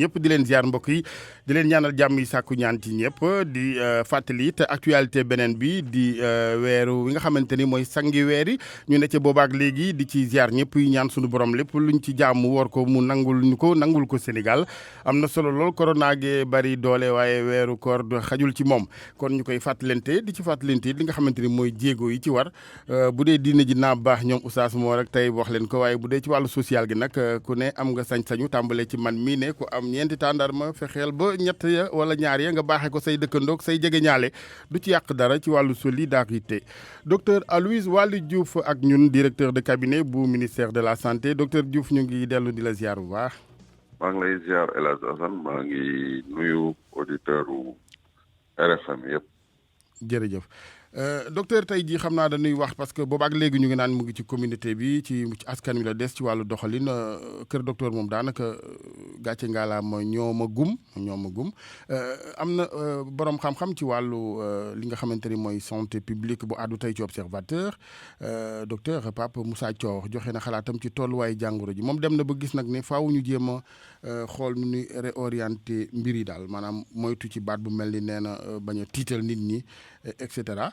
ñëpp di leen ziar mbokk yi di leen ñaanal jàmm yi sàkku ñaan ci ñëpp di fàttali te actualité beneen bi di weeru wi nga xamante ni mooy sangi weer yi ñu ne ca boobaak léegi di ci ziar ñëpp yi ñaan suñu borom lépp luñ ci jàmm woor ko mu nangul ko Sénégal am na solo lool corona ge bari doole waaye weeru koor xajul ci moom kon ñu koy fàttalante di ci fàttalante li nga xamante ni mooy jéego yi ci war bu dee diine ji naa baax ñoom oustaz moo rek tey wax leen ko waaye bu dee ci wàllu social gi nag ku ne am nga sañ-sañu tàmbalee ci man mii ne ku am ñeenti tàndarma fexeel ba ñett ya wala ñaar ya nga baaxee ko say dëkkandoog say jege ñaale du ci yàq dara ci wàllu solidarité docteur Aloyse Waly Diouf ak ñun directeur de cabinet bu ministère de la santé docteur Diouf ñu ngi dellu di la ziar bu baax. maa ngi lay ziar El Hadj Assane maa ngi nuyu auditeur u RFM yëpp. jërëjëf docteur tey jii xam naa dañuy wax parce que boobaak léegi ñu ngi naan mu ngi ci communauté bi ci askan wi la des ci wàllu doxalin kër docteur moom daanaka gàcce ngaalaama ñoo ma gum am na borom xam-xam ci wàllu li nga xamante ni mooy santé publique bu àddu tey ci observateur docteur Pape Moussa Thior joxe na xalaatam ci tolluwaayu jàngoro ji moom dem na ba gis nag ne faaw ñu jéem a xool nu ñuy réorienté mbir yi daal maanaam moytu ci baat bu mel ni nee na bañ a tiital nit ñi et cetera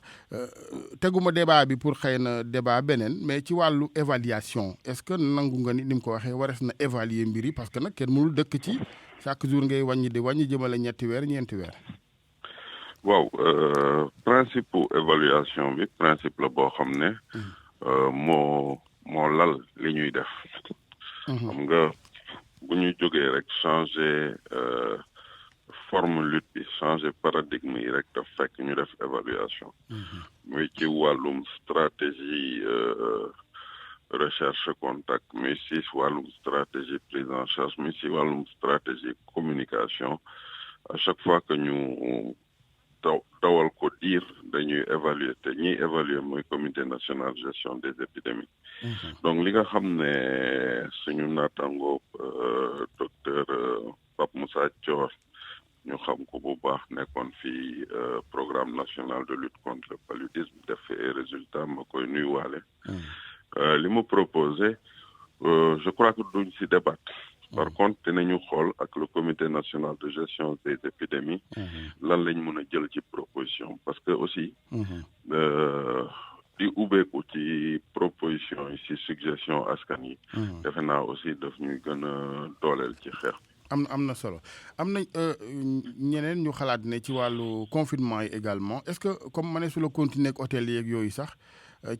teguma débat bi pour xëy na débat beneen mais ci wàllu évaluation est-ce que nangu nga ni mu ko waxee warees na évaluer mbir yi parce que nag kenn mënul dëkk ci chaque jour ngay wàññi jëmale ñeenti weer ñeenti weer. waaw principe évaluation bi principe la boo xam ne moo lal li ñuy def. xam nga bu ñu jógee rek changer forme lutte bi changer paradigme yi rek daf fekk ñu def évaluation muy ci wàllum stratégie recherche contact mais si wàllum stratégie prise en charge mais si wàllum stratégie communication à chaque fois que ñu dawal ko diir dañuy évaluer te ñiy évaluer mooy comité national de gestion des épidémies donc li nga xam ne suñu naataango docteur Pape Moussa Thior ñu xam ko bu baax nekkoon fii programme national de lutte contre le paludisme def ay résultats ma koy nuyuwaale li mu proposé je crois que duñ si débattre par contre dinañu xool ak le comité national de gestion des épidémies lan lañ mën a jël ci proposition parce que aussi di ubbeeku ci proposition yi si suggestion askan yi defe naa aussi daf ñuy gën a dooleel ci xeex bi am na solo am na ñeneen ñu xalaat ne ci wàllu confinement yi également est-ce que comme ma ne su la continuer ak hôtel yeeg yooyu sax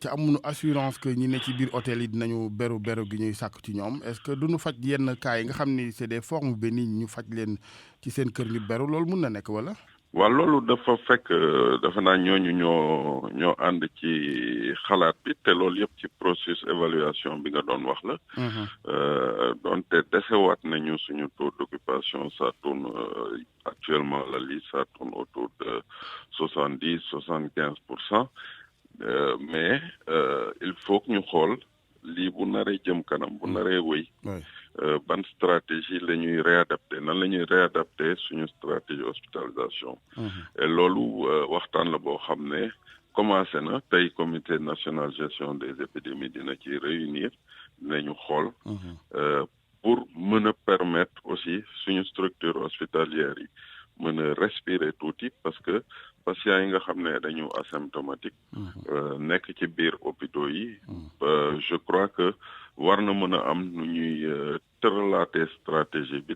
ca amuñu assurance que ñi ne ci biir hôtel yi dinañu beru gi ñuy sàkk ci ñoom est-ce que duñu faj yenn cas yi nga xam ni c'est des formes bénignes ñu faj leen ci seen kër ñu beru loolu mun na nekk wala. waaw loolu dafa fekk dafa naa ñooñu ñoo ànd ci xalaat bi te loolu yëpp ci processus évaluation bi nga doon wax la. donte desewaat nañu suñu taux d'occupation ça tourne actuellement la liste ça tourne autour de 70-75%. Mais il faut que ñu xool lii bu naree jëm kanam bu naree wëy ban stratégie la ñuy réadapter nan la ñuy réadapter suñu stratégie hospitalisation et loolu waxtaan la boo xam ne commencé na tey comité national gestion des épidémies dina ci réunir dinañu xool pour mën a permettre aussi suñu structure hospitalière yi mën a respirer tuuti parce que patients yi nga xam ne dañu asymptomatique nekk ci biir hôpitaux yi je crois que war na mën a am nu ñuy tëralaatee stratégie bi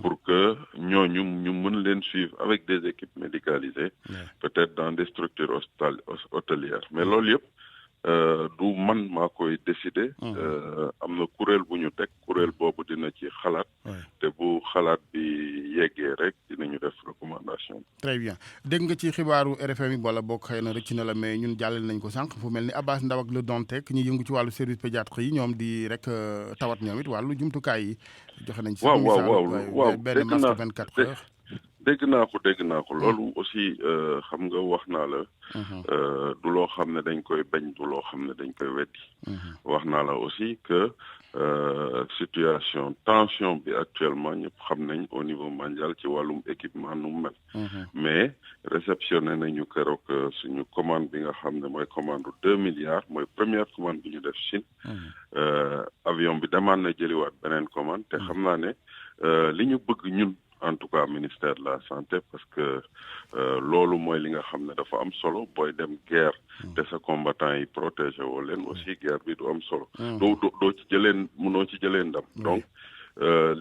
pour que ñooñu ñu mën leen suivre avec des équipes médicalisées peut-être dans des structures hôtelières mais loolu yëpp du man maa koy décider am na kuréel bu ñu teg kuréel boobu dina ci xalaat te bu xalaat bi yeggee rek dinañu def recommandation. très bien dégg nga ci xibaaru RFM yi wala boog xëy na rëcc na la mais ñun jàllale nañ ko sànq fu mel ni Abbas Ndaw ak Le Dantec ñi yëngu ci wàllu service pédiatrie yi ñoom di rek tawat ñoom it wàllu jumtukaay yi joxe nañ ci waaw benn masque 24 heures dégg naa ko loolu aussi xam nga wax naa la du loo xam ne dañ koy bañ du loo xam ne dañ koy weddi wax naa la aussi que situation tension bi actuellement ñëpp xam nañ au niveau mondial ci wàllum équipement nu mel mais réceptionné nañu keroog suñu commande bi nga xam ne mooy commande 2 milliards mooy première commande bi ñu def Chine avion bi demaan na jëliwaat beneen commande te xam naa ne li ñu bëgg ñun en tout cas ministère de la santé parce que loolu mooy li nga xam ne dafa am solo booy dem guerre te sa combattant yi protégé woo leen aussi guerre bi du am solo doo ci mënoo ci jëlee ndam donc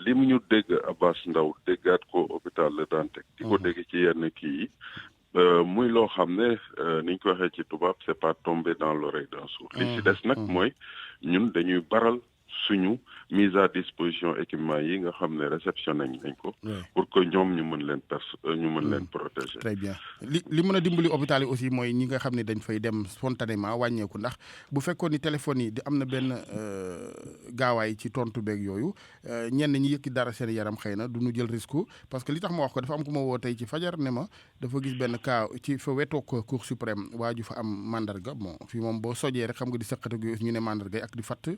li mu ñu dégg Abass Ndao déggaat ko hôpital Le Dantec di ko dégg ci yenn kii yi muy loo xam ne ni ñu ko waxee ci tubaab c'est pas tombé dans l'oreille d'un sourd li ci des nag mooy ñun dañuy baral suñu mise à disposition équipement yi nga xam ne réceptionné nañ ko pour que ñoom ñu mën leen protéger. Très bien li mën a dimbali hôpital yi aussi mooy ñi nga xam ne dañ fay dem spontanément wàññeeku ndax bu fekkoon ni téléphone yi di am na benn gaawaay ci tontu beeg yooyu ñenn ñi yëkki dara seen yaram xëy na du ñu jël risque parce que li tax ma wax ko dafa am ku ma woo tey ci fajar ne ma dafa gis benn cas ci fa wetoog Cour suprême waa ju fa am mandarga bon fii moom boo sojee rek xam nga di sëqat ak yooyu ñu ne mandarga ak di fatt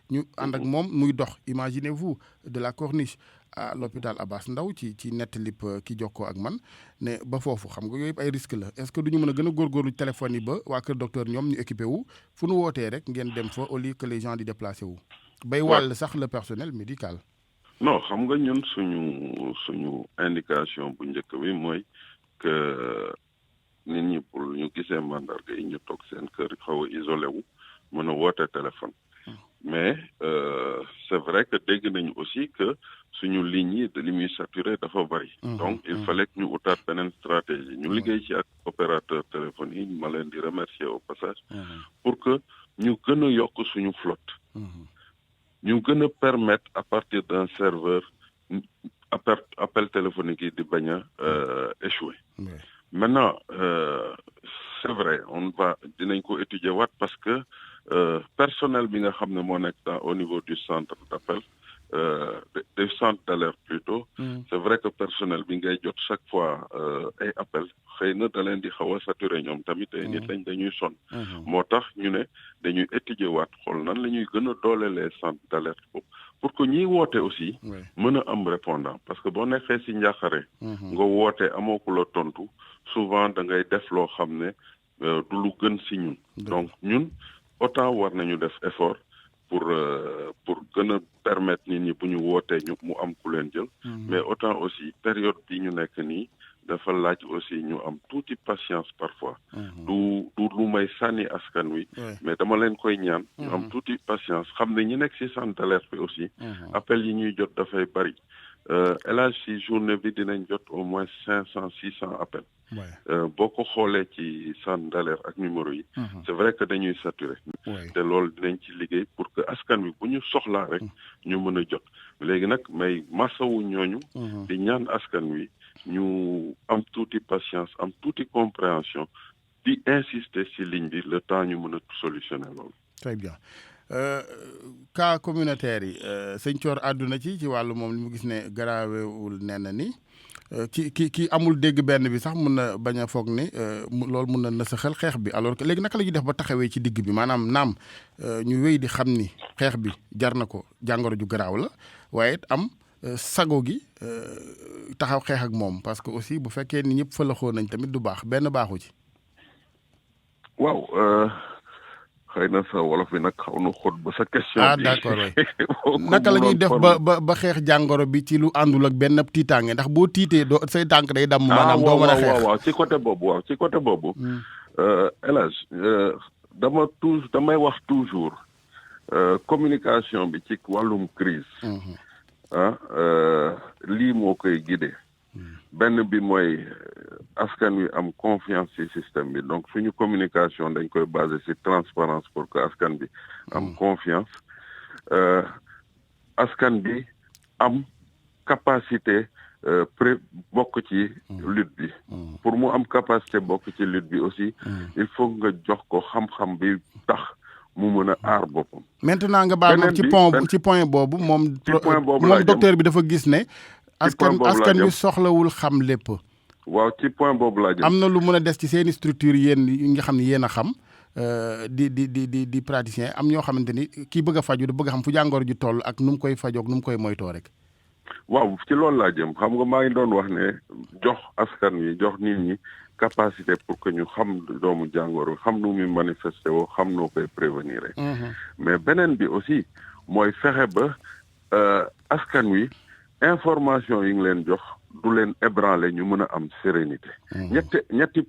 ñu ànd ak moom muy dox imaginez-vous de la corniche à l'hôpital Abass Ndao ci nettalib ki jokkoo ak man ne ba foofu xam nga yooyu yëpp ay risque la est-ce que duñu mën a gën a góorgóorlu téléphone yi ba waa kër docteur ñoom ñu équipé wu fu nu wootee rek ngeen dem fa au lieu que les gens di déplacé wu bay wàll sax le personnel médical. Non xam nga ñun suñu indication bu njëkk bi mooy que nit ñi pour ñu gisee mandarga yi ñu toog seen kër xaw a isolé wu mën a woote téléphone. Mais c'est vrai que dégg nañu aussi que suñu ligne yi li muy saturé dafa bari. Donc il fallait que ñu utaat beneen stratégie ñu liggéey ci ak opérateur téléphone yi ma leen di remercier au passage. Pour que ñu gën a yokk suñu flotte. ñu gën a permettre à partir d'un serveur appel téléphonique yi di bañ a échouer. Maintenant c'est vrai dinañ ko étudier waat parce que personnel bi nga xam ne moo nekk au niveau du centre d'appel du centre d'alerte plutôt c'est vrai que personnel bi ngay jot chaque fois ay appel xëy na da leen di xaw a saturé ñoom tamit ay nit lañ dañuy sonn moo tax ñu ne dañuy étudier waat xool nan la ñuy gën a doole les centres d'alerte boobu pour que ñiy woote aussi mën a am répondant parce que boo nekkee ci njàqare nga woote amoo ku la tontu souvent da ngay def loo xam ne du lu gën ci ñun donc ñun autant war nañu def effort pour gën a permettre nit ñi bu ñu wootee mu am ku leen jël mais autant aussi période bi ñu nekk nii dafa laaj aussi ñu am tuuti patience parfois du lu may sànni askan wi mais dama leen koy ñaan ñu am tuuti patience xam ne ñi nekk ci centre d'alerte bi aussi appel yi ñuy jot dafay bari élage ci journée bi dinañ jot au moins 500-600 appels boo ko xoolee ci centre d'alerte ak numéro yi c'est vrai que dañuy saturé te loolu dinañ ci liggéey pour que askan wi bu ñu soxlaa rek ñu mën a jot léegi nag may masawu ñooñu di ñaan askan wi ñu am tuuti patience am tuuti compréhension di insister ci ligne bi le temps ñu mën a solutionner loolu. Très bien. Cas communautaire yi sëñ Thior àdduna ci wàllu moom li mu gis ne garaawewul nee na ni ki amul dégg benn bi sax mun na bañ a foog ni loolu mun na nasaxal xeex bi alors que léegi naka la ñuy def ba taxawee ci digg bi maanaam naam ñu wéy di xam ni xeex bi jar na ko jàngoro ju garaaw la waaye it am sago gi taxaw xeex ak moom parce que aussi bu fekkee ni ñëpp fëlaxoo nañ tamit du baax benn baaxu ci. waaw. xëy na sa wolof bi nag xaw na xóot ba sa question bi d'accord naka la ñuy def ba xeex jàngoro bi ci lu àndul ak benn tiitaange ndax boo tiitee doo say tànk day damm maanaam doo mën a xeex waaw ci côté boobu El Hadj damay wax toujours communication bi ci wàllum crise lii moo koy guider benn bi mooy askan wi am confiance ci système bi donc suñu communication dañ koy baser ci transparence pour que askan bi am confiance askan bi am capacité bokk ci lutte bi pour mu am capacité bokk ci lutte bi aussi il faut nga jox ko xam-xam bi tax mu mën a aar boppam. maintenant nga baal ma ci point boobu moom docteur bi dafa gis ne askan wi soxlawul xam lépp. waaw ci point boobu laa jëm. am na lu mën a des ci seeni structure yéen yi nga xam ne yéen a xam di praticien am ñoo xamante ni kii bëgg a faju da bëgg a xam fu jàngoro ji toll ak nu mu koy fajoog nu mu koy moytoo rek. waaw ci loolu laa jëm xam nga maa ngi doon wax ne jox askan wi jox nit ñi capacité pour que ñu xam doomu jàngoro xam nu muy manifesté woo xam noo koy prévenir mais beneen bi aussi mooy fexe ba askan wi information yi ngi leen jox du leen ébranler ñu mën a am sérénité. ñetti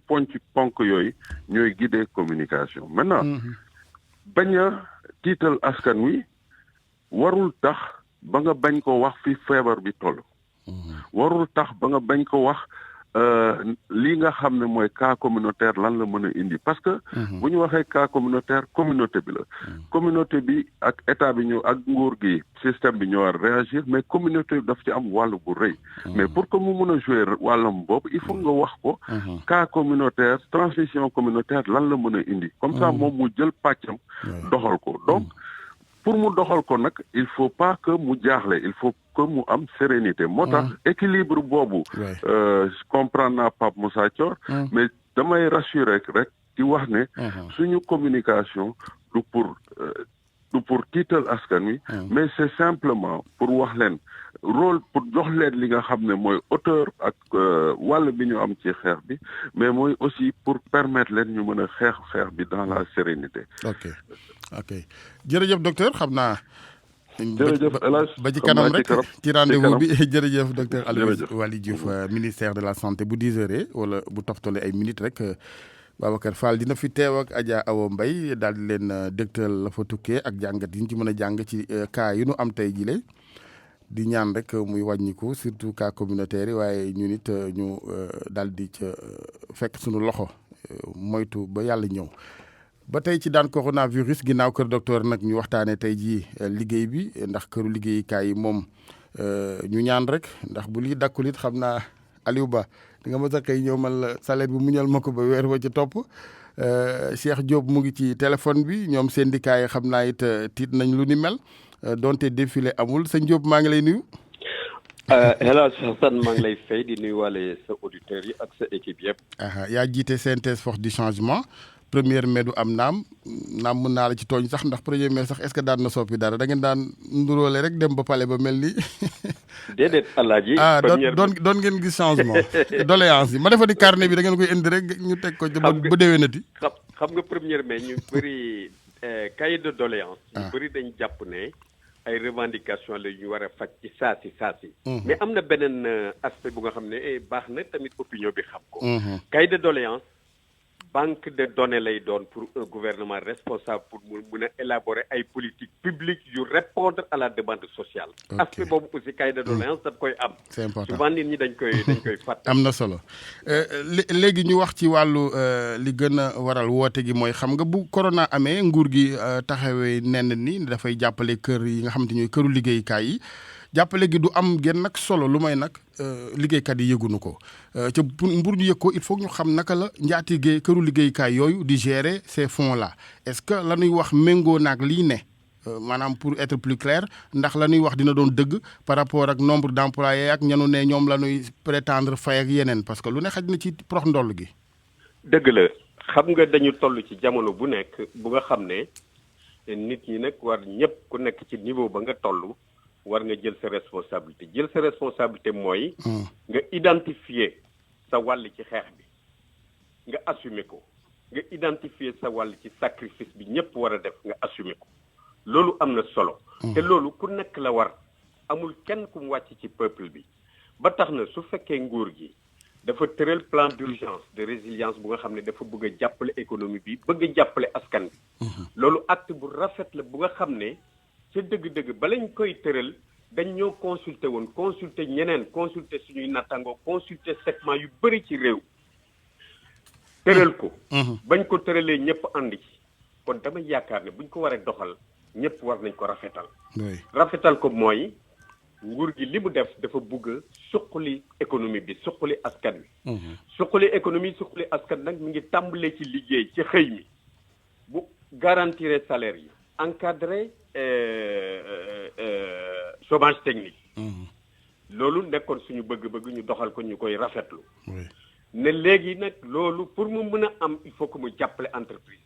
ponk yooyu ñooy guider communication. maintenant bañ a tiital askan wi warul tax ba nga bañ ko wax fi feebar bi toll. warul tax ba nga bañ ko wax lii nga xam ne mooy cas communautaire lan la mën a indi parce que bu ñu waxee cas communautaire communauté bi la communauté bi ak état bi ñu ak nguur gi système bi ñoo war réagir mais communauté bi daf ci am wàll bu rëy mais pour que mu mën a jouer wàllam boobu il faut nga wax ko cas communautaire transmission communautaire lan la mën a indi comme ça moom mu jël pàccam doxal ko donc pour mu doxal ko nag il faut pas que mu jaaxle il faut que mu am sérénité moo tax équilibre boobu comprendre naa Pape Moussa Thior mais damay rassurer rek di wax ne suñu communication du pour tiital askan wi mais c'est simplement pour wax leen rôle pour jox leen li nga xam ne mooy auteur ak wàll bi ñu am ci xeex bi mais mooy aussi pour permettre leen ñu mën a xeex bi dans la sérénité. ok jërëjëf docteur xam naa. jërëjëf El Hadj ba ci kanam rek ci rendez-vous bi jërëjëf docteur Aloyse Waly Diouf ministère de la santé bu 10h wala bu toftale ay minutes rek Babacar Fall dina fi teew ak Adja Awa Mbaye daal di leen dégtal la fa tukkee ak jàngat yi ñu ci mën a jàng ci cas yu nu am tey jile di ñaan rek muy wàññiku surtout cas communautaire yi waaye ñu nit ñu daal di ca fekk suñu loxo moytu ba yàlla ñëw. ba tey ci daan coronavirus ginnaaw kër docteur nag ñu waxtaanee tey jii liggéey bi ndax këru liggéeyukaay yi moom ñu ñaan rek ndax bu lii dakkul it xam naa Aliou Ba di nga ma sax kay ñëw man la salaire bi muñal ma ko ba weer wa ci topp Cheikh Diop mu ngi ci téléphone bi ñoom syndicat yi xam naa it tiit nañ lu ni mel donte défilé amul sëñ Diop maa ngi lay nuyu. El Hadj Hassan maa ngi lay fay di nuyuwaale sa auditeurs yi ak sa équipe yëpp. yaa jiite synthèse force du changement. premier mai du am naam mën naa la ci tooñ sax ndax premier mai sax est-ce que daan na soppi dara da ngeen daan nduróole rek dem ba pale ba mel ni. déedéet Alaaji. doon ngeen gis changement. doléance yi ma defa di carnet bi da ngeen koy indi rek ñu teg ko ba déwénati. xam nga premier mai ñu bëri cahier de doléance. ñu bëri dañ jàpp ne ay revendication la ñu war a faj ci saasi. mais am na beneen aspect bu nga xam ne baax na tamit opinion bi xam ko. cahier de doléance. banque de données lay doon pour un gouvernement responsable pour mu mun a élaborer ay politiques publiques yu répondre à la demande sociale. aspect boobu aussi cahier de doléance daf koy am. c'est important souvent nit ñi dañ koy fàtte. am na solo léegi ñu wax ci wàllu li gën a waral woote gi mooy xam nga bu corona amee nguur gi taxawee nenn ni dafay jàppale kër yi nga xamante ñooy këru liggéeyukaay yi. jàppale gi du am genn nag solo lu may nag liggéeykat yi yëgunu ko ca pour ñu yëg ko il faut ñu xam naka la njaatige këru liggéeykaay yooyu di gérer ces fonds là est-ce que la ñuy wax méngoo naag lii ne maanaam pour être plus clair ndax la ñuy wax dina doon dëgg par rapport ak nombre d'employés ak ñanu ne ñoom la ñuy prétendre fay ak yeneen parce que lu ne xaj na ci prox ndoll gi. dëgg la xam nga dañu toll ci jamono bu nekk bu nga xam ne nit ñi nag war ñëpp ku nekk ci niveau ba nga toll. war nga jël sa responsabilité mooy nga identifier sa wàll ci xeex bi nga assumer ko nga identifier sa wàll ci sacrifice bi ñëpp war a def nga assumer ko loolu am na solo te loolu ku nekk la war amul kenn ku mu wàcc ci peuple bi ba tax na su fekkee nguur gi dafa tëral plan d'urgence de résilience bu nga xam ne dafa bëgg a jàppale économie bi bëgg a jàppale askan bi loolu acte bu rafet la bu nga xam ne ca dëgg-dëgg ba lañ koy tëral dañ ñoo consulter ñeneen consulter suñuy nattangoo consulter segment yu bëri ci réew tëral ko bañ ko tëralee ñëpp ànd ci kon dama yaakaar ne buñ ko waree doxal ñëpp war nañ ko rafetal ko mooy nguur gi li mu def dafa bëgg a suqali économie bi suqali askan wi suqali économie suqali askan nag mi ngi tàmbalee ci liggéey ci xëy mi bu garantir salaire yi encadrer chômage technique loolu nekkoon suñu bëgg-bëgg ñu doxal ko ñu koy rafetlu ne léegi nag loolu pour mu mën a am il faut que mu jàppale entreprise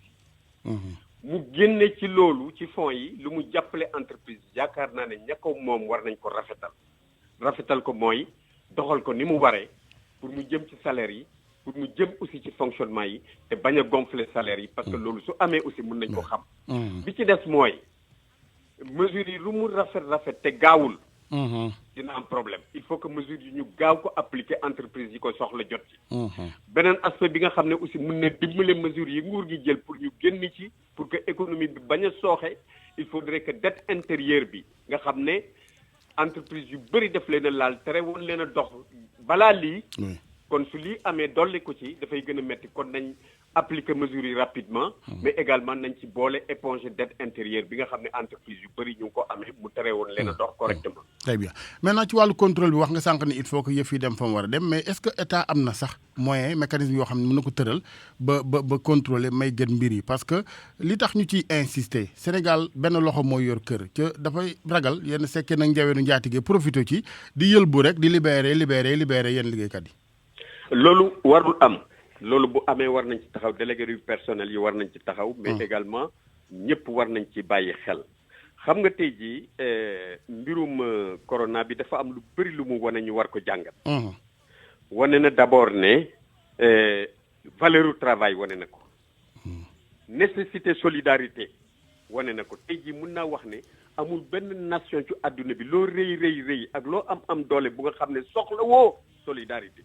yi mu génne ci loolu ci fonds yi lu mu jàppale entreprise yi yaakaar naa ne ña ko moom war nañ ko rafetal ko mooy doxal ko ni mu waree pour mu jëm ci salaire yi pour mu jëm aussi ci fonctionnement yi te bañ a gonfler salaire yi parce que loolu su amee aussi mën nañ ko xam bi ci des mooy mesures yi lu mu rafet te gaawul dina am problème il faut que mesures yi ñu gaaw ko appliquer entreprise yi ko soxla jot ci beneen aspect bi nga xam ne aussi mën na dimbale mesures yi nguur gi jël pour ñu génn ci pour que économie bi bañ a sooxe il faudrait que dette intérieure bi nga xam ne entreprise yu bëri def leen a laal tere woon leen a dox balaa lii kon su lii amee dolli ko ci dafay gën a métti kon nañ appliquer mesures yi rapidement mais également nañ ci boole éponger dette intérieure bi nga xam ne entreprise yu bëri ñu ngi ko amee mu tere woon leen a dox correctement très bien maintenant ci wàllu contrôle bi wax nga sànq ni il faut que yëf yi dem fa mu war a dem mais est-ce que état am na sax moyen mécanisme yoo xam ne mën na ko tëral ba contrôler may gën mbir yi parce que li tax ñu ciy insister Sénégal benn loxo mooy yor kër ca dafay ragal yenn sekkee nag njaweenu njaatige profité ci di yëlbu rek di libérer yenn liggéeykat yi loolu warul am loolu bu amee war nañ ci taxaw délégué du personnel yi war nañ ci taxaw mais également ñëpp war nañ ci bàyyi xel xam nga tey jii mbirum corona bi dafa am lu bëri lu mu wane ñu war ko jàngat wane na d'abord ne valeur du travail wane na ko nécessité solidarité wane na ko tey jii mun naa wax ne amul benn nation ci àdduna bi loo rëy ak loo am doole bu nga xam ne soxla woo solidarité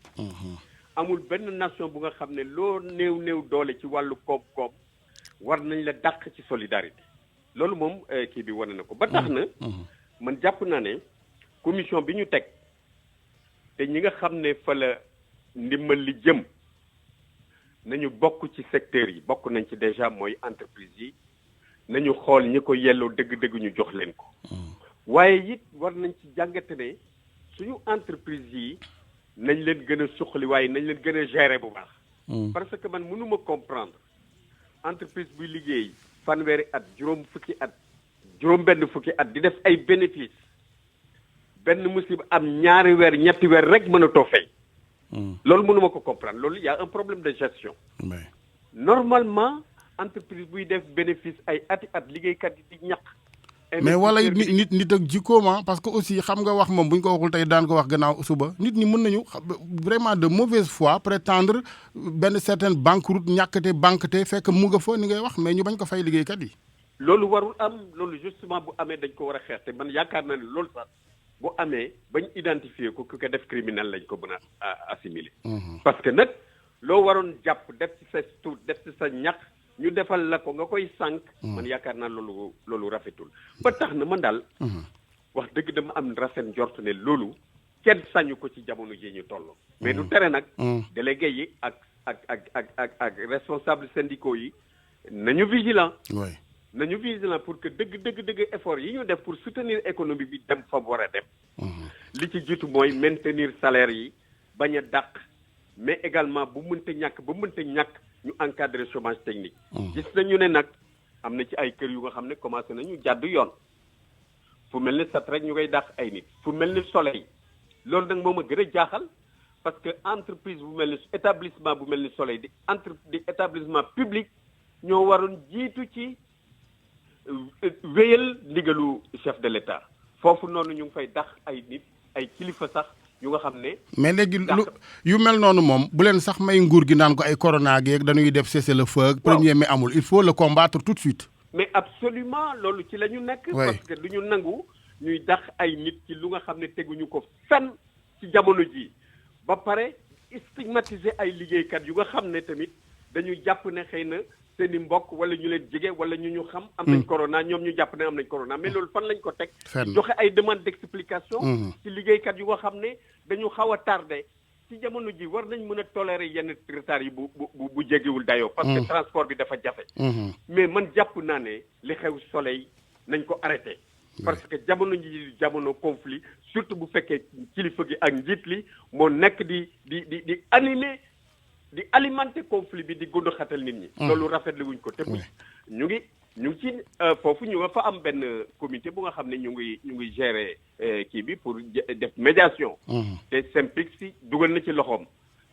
amul benn nation bu nga xam ne loo néew doole ci wàllu koom-koom war nañ la dàq ci solidarité loolu moom kii bi wane na ko ba tax na man jàpp naa ne commission bi ñu teg te ñi nga xam ne fa la ndimbal li jëm nañu bokk ci secteurs yi bokk nañ ci déjà mooy entreprise yi nañu xool ñi ko yelloo dëgg-dëgg ñu jox leen ko waaye it war nañ ci jàngate ne suñu entreprise yi nañ leen gën a suqali waaye nañ leen gën a gérer bu baax parce que man mënuma comprendre entreprise buy liggéey fanweeri at juróom benn fukki at di def ay bénéfice benn musiba am ñaari weer ñetti weer rek mën a too fay loolu mënuma ko comprendre loolu y a un problème de gestion normalement entreprise buy def bénéfice ay ati at liggéeykat yi di ñaq mais wala nit ak jikkooma parce que aussi xam nga wax moom bu ñu ko waxul tey daan ko wax gannaaw suba nit ñi mën nañu vraiment de mauvaise foi prétendre benn certaine banqueroute banqueté fekk mu nga fa ni ngay wax mais ñu bañ ko fay liggéeykat yi loolu warul am loolu justement bu amee dañ ko war a xeex te man yaakaar naa ne loolu sax bu amee bañ identifier ko ku ko def criminel lañ ko mën a assimiler parce que nag loo waroon jàpp def ci sa tuut def ci sa ñaq ñu defal la ko nga koy sànq man yaakaar naa loolu rafetul ba tax na man daal wax dëgg dama am rafet njort ne loolu kenn sañu ko ci jamono ji ñu toll mais du tere nag délégué yi ak responsable syndicaux yi nañu vigilant pour que dëgg effort yi ñu def pour soutenir économie bi dem fa war a dem li ci jiitu mooy maintenir salaire yi bañ a dàq mais également bu mënta ñàkk ñu encadrer chômage technique gis nañu ne nag am na ci ay kër yu nga xam ne commencé nañu jàdd yoon fu mel ni sat rek ñu koy dàq ay nit fu mel ni soleil loolu nag moom a gën a jaaxal parce que entreprise bu mel ni établissement bu mel ni soleil di établissement public ñoo waroon jiitu ci wéyal ndigalu chef de l'État foofu noonu ñu ngi fay dàq ay nit ay kilifa sax yu nga xam ne mais léegi yu mel noonu moom bu leen sax may nguur gi naan ko ay corona gi dañuy def cessez-le-feu premier mai amul il faut le combattre tout de suite mais absolument loolu ci la ñu nekk parce que du ñu nangu ñuy dax ay nit ci lu nga xam ne teguñu ko fenn ci jamono ji ba pare stigmatiser ay liggéeykat yu nga xam ne tamit dañu jàpp ne xëy na seen i mbokk wala ñu leen jege wala ñu xam am nañ corona ñoom ñu jàpp ne am nañ corona mais loolu fan lañ ko teg joxe ay demande d'explication ci liggéeykat yu nga xam ne dañu xaw a tardé ci jamono ji war nañ mën a tolérer yenn retard yi bu jegewul dayoo parce que transport bi dafa jafe mais man jàpp naa ne li xew soleil nañ ko arrêté parce que jamono ji jamono conflit surtout bu fekkee kilifa gi ak njiit li moo nekk di animer di alimenter conflit bi di gund xatal nit ñi loolu rafetlu wuñ ko te ñu ngi ci foofu ñu nga fa am benn comité bu nga xam ne ñu ngi gérer kii bi pour def médiation te SYNPICS si dugal na ci loxoom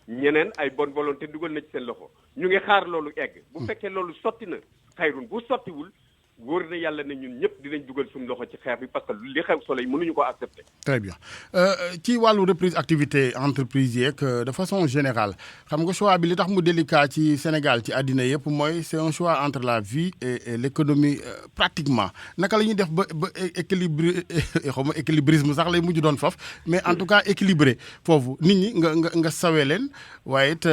ñeneen ay bonne volonté dugal na ci seen loxo ñu ngi xaar loolu egg bu fekkee loolu sotti na xayrun bu sottiwul wóor na yàlla ne ñun ñëpp dinañ dugal suñu loxo ci xeex bi parce que li xew Soleil mënuñu ko accepter. très bien ci wàllu reprise activité entreprise yeeg de façon générale xam nga choix bi li tax mu délicat ci Sénégal ci àddina yëpp mooy c'est un choix entre la vie et l'économie pratiquement naka la ñuy def ba xaw ma équilibrisme sax lay mujj doon foofu mais en tout cas équilibré foofu nit ñi nga sawee leen waaye it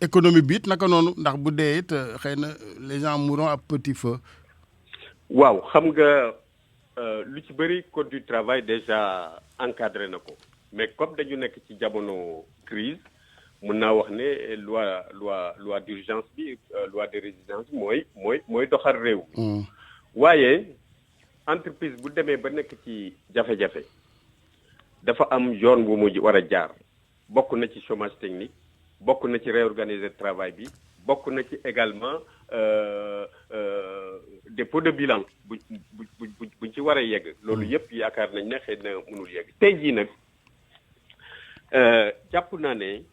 économie bi it naka noonu ndax bu dee it xëy na les gens mourront à petit feu. waaw xam nga lu ci bëri code du travail déjà encadré na ko mais comme dañu nekk ci jamono crise mun naa wax ne loi d'urgence bi loi de résidence bi mooy doxal réew. waaye entreprise bu demee ba nekk ci jafe-jafe dafa am yoon bu mu war a jaar bokk na ci chômage technique bokk na ci réorganiser travail bi bokk na ci également dépôt de bilan buñ ci war a yegg loolu yëpp yaakaar nañ ne xëy na mënul yegg tey jii nag jàpp naa ne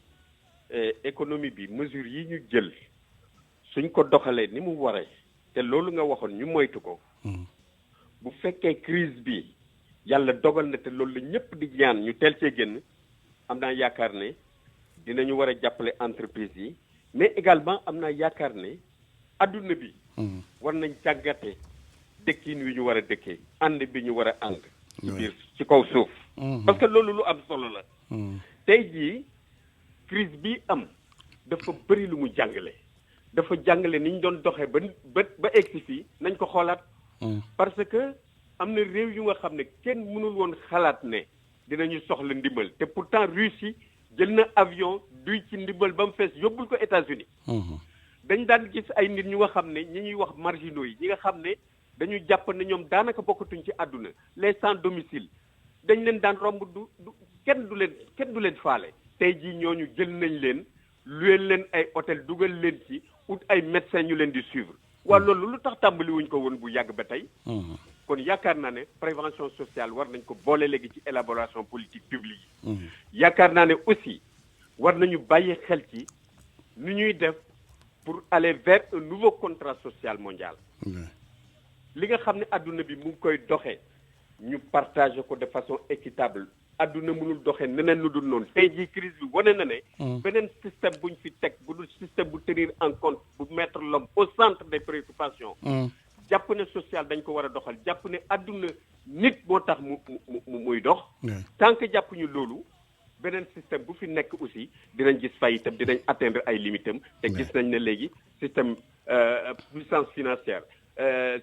économie bi mesures yi ñu jël suñ ko doxalee ni mu waree te loolu nga waxoon ñu moytu ko bu fekkee crise bi yàlla dogal na te loolu la ñëpp di ñaan ñu teel cee génn am naa yaakaar ne dinañu war a jàppale entreprise yi mais également am naa yaakaar ne adduna bi war nañ jàngate dëkkin wi ñu war a dëkkee ànd bi ñu war a ànd ci biir ci kaw suuf parce que loolu lu am solo la tey jii crise bi am dafa bëri lu mu jàngale dafa jàngale ni ñu doon doxee ba egsi fii nañ ko xoolaat parce que am na réew yu nga xam ne kenn mënul woon xalaat ne dinañu soxla ndimbal te pourtant Russie jël na avion duy ci ndimbal ba mu fees yóbbul ko États-Unis dañ daan gis ay nit ñu nga xam ne ñi ñuy wax marginaux yi ñi nga xam ne dañu jàpp ne ñoom daanaka bokkatuñ ci àdduna les sans domicile dañ leen daan romb du kenn du leen faale tey jii ñooñu jël nañ leen luyeel leen ay hôtel dugal leen ci ut ay médecins ñu leen di suivre waa loolu lu tax tàmbali wuñ ko woon bu yàgg ba tey kon yaakaar naa ne prévention sociale war nañ ko boole léegi ci élaboration politique publique yi yaakaar naa ne aussi war nañu bàyyi xel ci nu ñuy def pour aller vers un nouveau contrat social mondial li nga xam ne adduna bi mu ngi koy doxee ñu partager ko de façon équitable adduna mënul doxee neneen lu dul noonu tey jii crise bi wane na ne beneen système buñ fi teg bu dul système bu tenir en compte bu mettre l'homme au centre des préoccupations jàpp ne social dañ ko war a doxal jàpp ne adduna nit moo tax muy dox tant que jàpp ñu loolu beneen système bu fi nekk aussi dinañ gis fayitam dinañ atteindre ay limitam te gis nañ ne léegi système puissance financière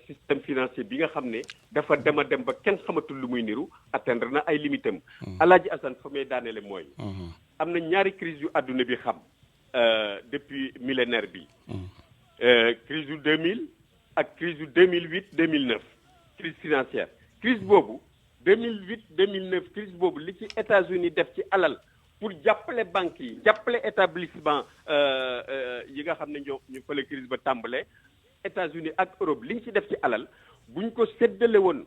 système financier bi nga xam ne dafa dem ba kenn xamatul lu muy niru atteindre na ay limitam Alaaji Assane fa may daaneele mooy am na ñaari crise yu adduna bi xam depuis millénaire bi crise yu 2000 ak crise yu 2008 2009 crise financière crise boobu 2008 2009 crise boobu li ci États-Unis def ci alal pour jàppale banques yi jàppale établissement yi nga xam ne ñu fële crise ba tàmbale États-Unis ak Europe li ñu ci def ci alal buñ ko séddale woon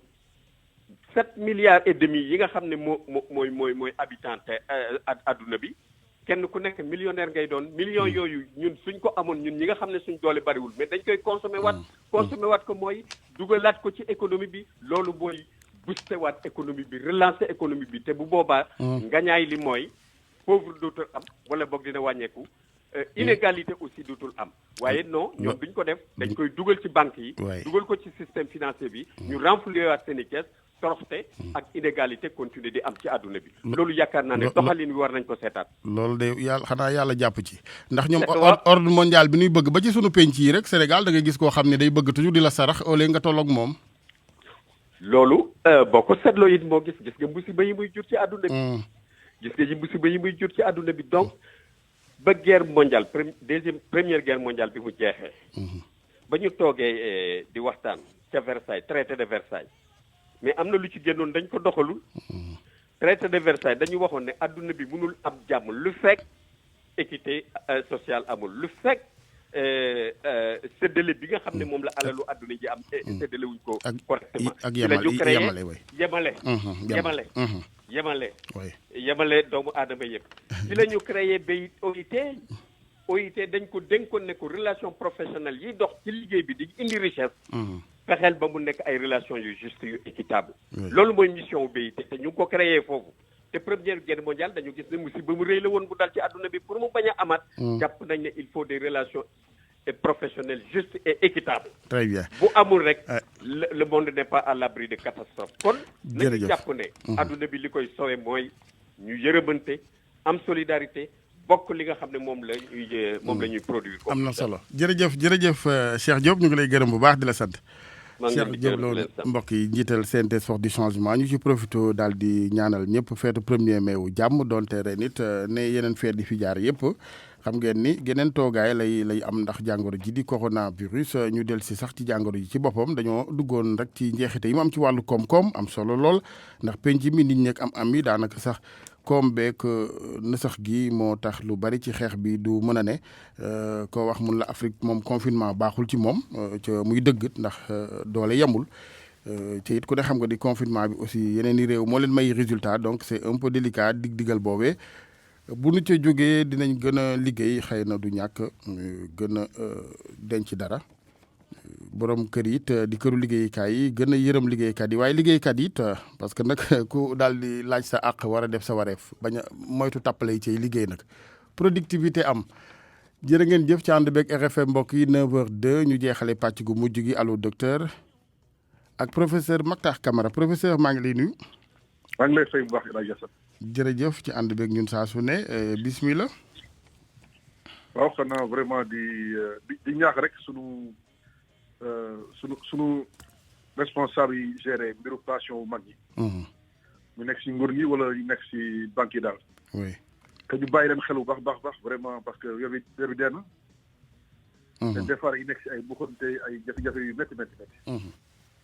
7 milliards et demi yi nga xam ne mooy habitant te adduna bi kenn ku nekk millionnaire ngay doon millions yooyu ñun suñ ko amoon ñun ñi nga xam ne suñ doole bariwul mais dañ koy consommer waat ko mooy dugalaat ko ci économie bi loolu mooy booster waat économie bi relancer économie bi te bu boobaa ngañaay li mooy pauvre dootul am wala boog dina wàññeeku inégalité aussi dootul am waaye non ñoom duñ ko def dañ koy dugal ci banque yi dugal ko ci système financier bi ñu renflouer waat seen i caisse toroxte ak inégalité continuer di am ci àdduna bi loolu yaakaar naa ne doxalin wi war nañ ko seetaat loolu de yàlla xanaa yàlla jàpp ci ndax ñoom ordre mondial bi ñuy bëgg ba ci sunu penc yi rek Sénégal da ngay gis koo xam ne day bëgg toujours di la sarax au lieu nga tolloog moom loolu boo ko seetloo it moo gis nga musiba yi muy jur ci àdduna bi gis nga yi musiba yi muy jur ci àdduna bi donc ba guerre mondiale première guerre mondiale bi mu jeexee ba ñu toogee di waxtaan ca Versailles traité de Versailles mais am na lu ci génnoon dañ ko doxalul traité de Versailles dañu waxoon ne adduna bi mënul am jàmm lu fekk équité sociale amul lu fekk séddale bi nga xam ne moom la alalu adduna ji am séddale wuñ ko correctement ak ci la ñu créé yemale doomu aadama yëpp ci la ñu créé bay OIT dañ ko dénkoon ne ko relation professionnelle yiy dox ci liggéey bi di indi richesse fexeel ba mu nekk ay relations yu juste yu équitable loolu mooy mission BIT te ñu ngi ko créé foofu te première guerre mondiale dañu gis ne musiba mu rëy la woon bu dal ci àdduna bi pour mu bañ a amaat jàpp nañ ne il faut des relations professionnelles justes et équitables. Très bien bu amul rek le monde n'est pas à l'abri de catastrophe kon nañu jàpp ne àdduna bi li koy sowe mooy ñu yërëmante am solidarité bokk li nga xam ne moom la ñuy produire. am na solo jërëjëf Cheikh Diop ñu ngi lay gërëm bu baax di la sant. Cheikh Diop loolu mbokk yi njiital CNTS Force du changement ñu ci profité daal di ñaanal ñëpp feetu 1er mai wu jàmm donte ren it ne yeneen feet di fi jaar yëpp xam ngeen ni geneen toogaay lay am ndax jàngoro ji di coronavirus ñu del si sax ci jàngoro ji ci boppam dañoo duggoon rek ci njeexite yi mu am ci wàllu koom-koom am solo lool ndax penc mi nit ñeek am yi daanaka sax koom beeg nësax gi moo tax lu bari ci xeex bi du mën a ne koo wax mun la Afrique moom confinement baaxul ci moom ca muy dëgg ndax doole yemul te it ku ne xam nga di confinement bi aussi yeneen i réew moo leen may résultat donc c'est un peu délicat digal boobee bu nu ca jógee dinañ gën a liggéey xëy na du ñàkk gën a denc dara borom kër yi it di këru liggéeykaay yi gën a yërëm liggéeykat yi waaye liggéeykat yi it parce que nag ku daal di laaj sa àq war a def sa wareef bañ a moytu tàppale yi ciy liggéey nag productivité am jërë ngeen jëf ci ànd beeg RFM mbokk yi 9h02 ñu jeexale pàcc gu mujj gi allo docteur ak professeur Mactar Camara professeur maa ngi lay nuyu. maa ngi lay fay bu baax El Hadj Assane. jërëjëf ci ànd beeg ñun saa su ne bismillah. waaw xanaa vraiment di ñaax rek sunu responsable yi gérer mbiru pension wu mag ñi. ñu nekk si nguur gi wala ñu nekk si banque yi daal. oui. que ñu bàyyi leen xel bu baax vraiment parce que weer bi dee na. te des fois yi nekk si ay buxante ay jafe-jafe yu métti.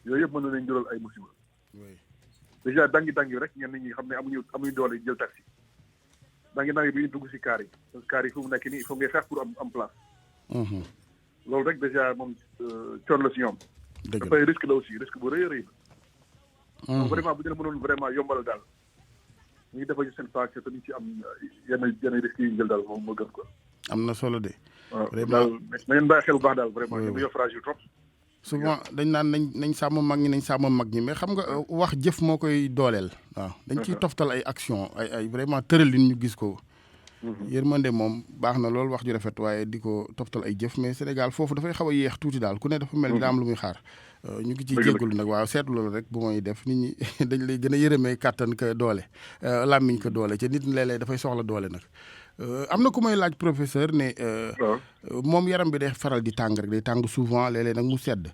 yooyu yëpp mën na leen jural ay musiba. oui. déjà dangi rek ñenn ñi xam ne amuñu doole jël taxi. dangi bi ñu dugg si kaar yi parce que kaar yi fu mu nekk nii il faut ngay xeex pour am place. loolu rek déjà moom coon la si ñoom. dëgg la dafay risque la aussi risque bu rëy a rëy la. donc vraiment bu ñu mënoon vraiment yombal daal. ñu ngi defal ci seen paak te ñu ci am yenn risques yi ñu jël daal moom moo gën quoi. am na solo de. vraiment daal na ngeen bàyyi xel bu baax daal vraiment ñu ngi fragile trop. souvent dañ naan nañ sàmm mag ñi mais xam nga wax jëf moo koy dooleel. waaw dañ ciy toftal ay action ay vraiment tëralin ñu gis ko. yërmande moom baax na lool wax ju rafet waaye di ko toftal ay jëf mais Sénégal foofu dafay xaw a yéex tuuti daal ku ne dafa mel ni daa am lu muy xaar. ñu ngi ciy jégalu nag waaw seetlu loolu rek bu may def nit ñi dañ lay gën a yërëmee kàttan ka doole làmmiñ ko doole ca nit léeg-léeg dafay soxla doole nag. am na ku may laaj professeur ne moom yaram bi day faral di tàng rek day tàng souvent léeg-léeg nag mu sedd.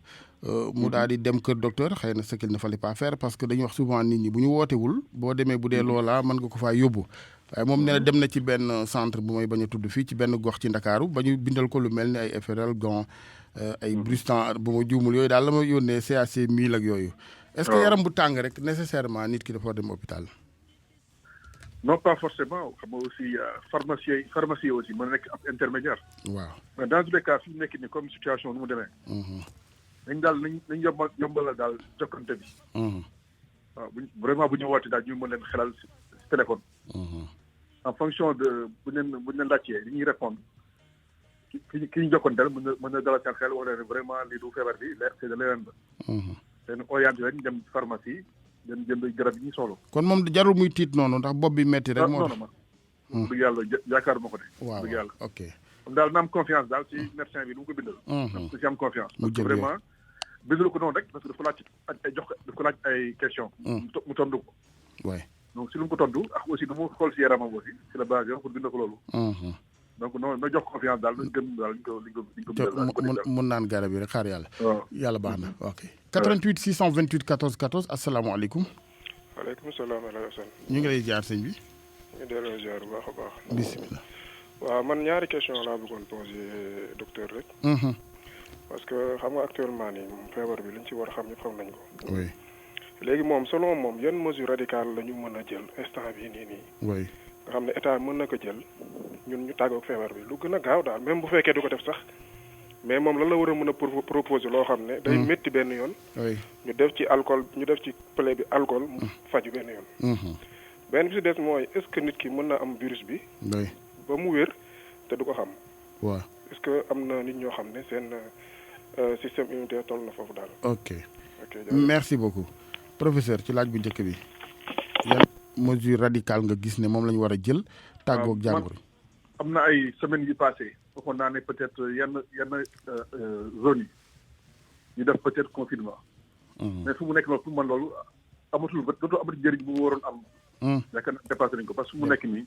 mu daal di dem kër docteur xëy na ce qu'il ne fallait pas faire parce que dañuy wax souvent nit ñi bu ñu wootewul boo demee bu dee loola mën nga ko faa yóbbu. waaye moom nee na dem na ci benn centre bu may bañ a tudd fii ci benn gox ci Ndakaaru ba ñu bindal ko lu mel ni ay FRL gant ay Brustan bu ma juumul yooyu daal la ma yónnee CAC 1000 ak yooyu. est-ce que yaram bu tàng rek nécessairement nit ki dafa dem hôpital. non pas forcément xam nga aussi pharmacie aussi mën na nekk ab intermédiaire. waaw mais dans tous les cas fi mu nekk nii comme situation nu mu demee. nañ daal nañ yombalal daal jokkante bi. waaw vraiment bu ñu wootee daal ñu mën leen xelal si téléphone. en fonction de bu ñu leen laajtee li ñuy répondre ki ñu jokkanteel mën na dalal seen xel wax leen vraiment lii du feebar bi c'est de leneen la. te ñu orienté rek ñu dem pharmacie dem jënd garab yi ñu soxla. kon moom jarul muy tiit noonu ndax bopp bi metti rek. moo non non dëgg yàlla yaakaar ma ko de. waaw dëgg yàlla ok. comme daal na am confiance daal ci médecin bi lu mu ko bindal. parce que am confiance. parce que vraiment bindal ko noonu rek parce que daf ko laaj ay questions. mu tontu ko. waay. donc si lu mu ko tontu ak aussi nu mu xool si yaramam aussi si la base pour bind ko loolu. donc noonu na jox confiance daal luñ gën daal liñ ko bindal. mun naan garab yi rek xaar yàlla. waaw yàlla baax na ok. 88 628 14 14 asalaamaaleykum. waaleykum salaam wa rahmatulah. ñu ngi lay ziar sëñ bi. ñu delloo ziar bu baax a baax. bisimilah. waaw man ñaari question laa bëggoon poser docteur rek. parce que xam nga actuellement nii moom feebar bi liñ ci war a xam ñëpp xam nañ ko. oui. léegi moom selon moom yan mesure radicale la ñu mën a jël instant bii nii. oui. nga xam ne état mën na ko jël ñun ñu tàggoog feebar bi lu gën a gaaw daal même bu fekkee du ko def sax mais moom lan la war a mën a proposer loo xam ne. day métti benn yoon. oui. ñu def ci alcool ñu def ci plaie bi alcool. mu faju benn yoon. benn bi si des mooy est-ce que nit ki mën na am virus bi. oui. ba mu wér te du ko xam. waaw. est-ce que am na nit ñoo xam ne seen système immunitaire toll na foofu daal. ok merci beaucoup professeur ci laaj bu njëkk bi yan mesure radicale nga gis ne moom la ñu war a jël tàggoog jàngoro. am na ay semaines yi passé waxoon naa ne peut-être yenn zones yi ñu def peut-être confinement. mais fu mu nekk loolu fu mu mën loolu amatul dootoo amati njëriñ bu waroon am. yaakaar naa dépassé nañ ko parce que fu mu nekk nii.